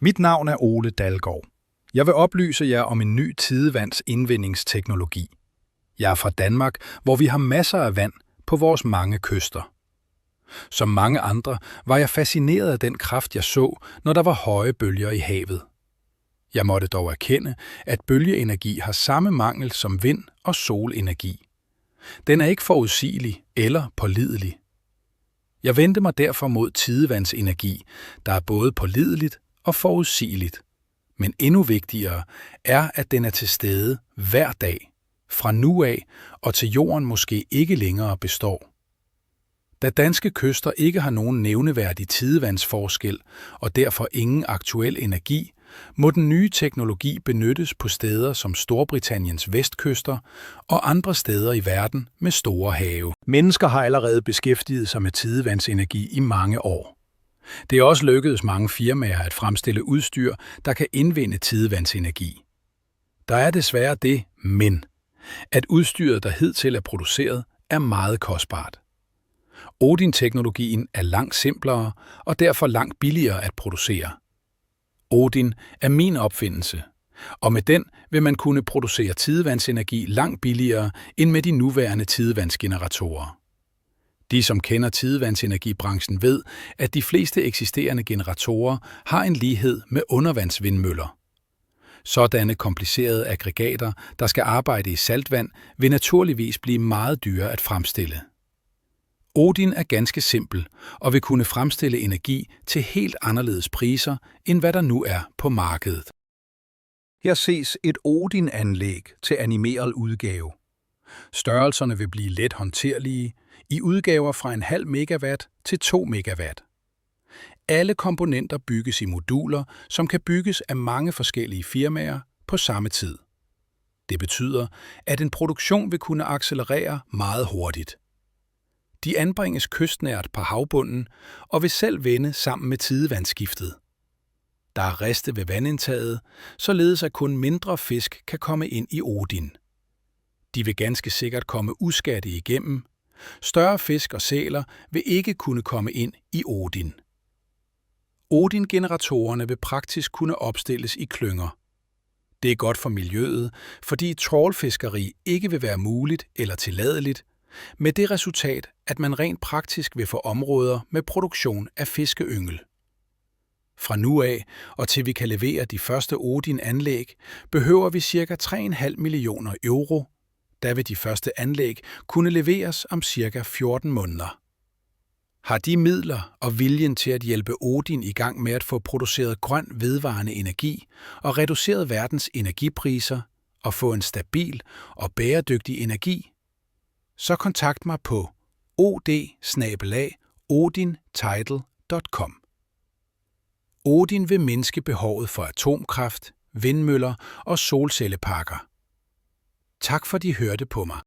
Mit navn er Ole Dalgaard. Jeg vil oplyse jer om en ny tidevandsindvindingsteknologi. Jeg er fra Danmark, hvor vi har masser af vand på vores mange kyster. Som mange andre var jeg fascineret af den kraft, jeg så, når der var høje bølger i havet. Jeg måtte dog erkende, at bølgeenergi har samme mangel som vind- og solenergi. Den er ikke forudsigelig eller pålidelig. Jeg vendte mig derfor mod tidevandsenergi, der er både pålideligt og forudsigeligt. Men endnu vigtigere er, at den er til stede hver dag, fra nu af og til jorden måske ikke længere består. Da danske kyster ikke har nogen nævneværdig tidevandsforskel og derfor ingen aktuel energi, må den nye teknologi benyttes på steder som Storbritanniens vestkyster og andre steder i verden med store have. Mennesker har allerede beskæftiget sig med tidevandsenergi i mange år. Det er også lykkedes mange firmaer at fremstille udstyr, der kan indvinde tidevandsenergi. Der er desværre det men, at udstyret, der hidtil er produceret, er meget kostbart. Odin-teknologien er langt simplere og derfor langt billigere at producere. Odin er min opfindelse, og med den vil man kunne producere tidevandsenergi langt billigere end med de nuværende tidevandsgeneratorer. De, som kender tidevandsenergibranchen, ved, at de fleste eksisterende generatorer har en lighed med undervandsvindmøller. Sådanne komplicerede aggregater, der skal arbejde i saltvand, vil naturligvis blive meget dyre at fremstille. Odin er ganske simpel og vil kunne fremstille energi til helt anderledes priser, end hvad der nu er på markedet. Her ses et Odin-anlæg til animeret udgave. Størrelserne vil blive let håndterlige i udgaver fra 0,5 megawatt til 2 megawatt. Alle komponenter bygges i moduler, som kan bygges af mange forskellige firmaer på samme tid. Det betyder, at en produktion vil kunne accelerere meget hurtigt. De anbringes kystnært på havbunden og vil selv vende sammen med tidevandsskiftet. Der er riste ved vandindtaget, således at kun mindre fisk kan komme ind i Odin. De vil ganske sikkert komme uskadte igennem. Større fisk og sæler vil ikke kunne komme ind i Odin. Odin-generatorerne vil praktisk kunne opstilles i klynger. Det er godt for miljøet, fordi trawlfiskeri ikke vil være muligt eller tilladeligt, med det resultat, at man rent praktisk vil få områder med produktion af fiskeyngel. Fra nu af og til vi kan levere de første Odin-anlæg, behøver vi ca. 3,5 millioner euro. Da vil de første anlæg kunne leveres om ca. 14 måneder. Har de midler og viljen til at hjælpe Odin i gang med at få produceret grøn vedvarende energi og reduceret verdens energipriser og få en stabil og bæredygtig energi, så kontakt mig på od@odintidal.com. Odin vil mindske behovet for atomkraft, vindmøller og solcelleparker. Tak for, de hørte på mig.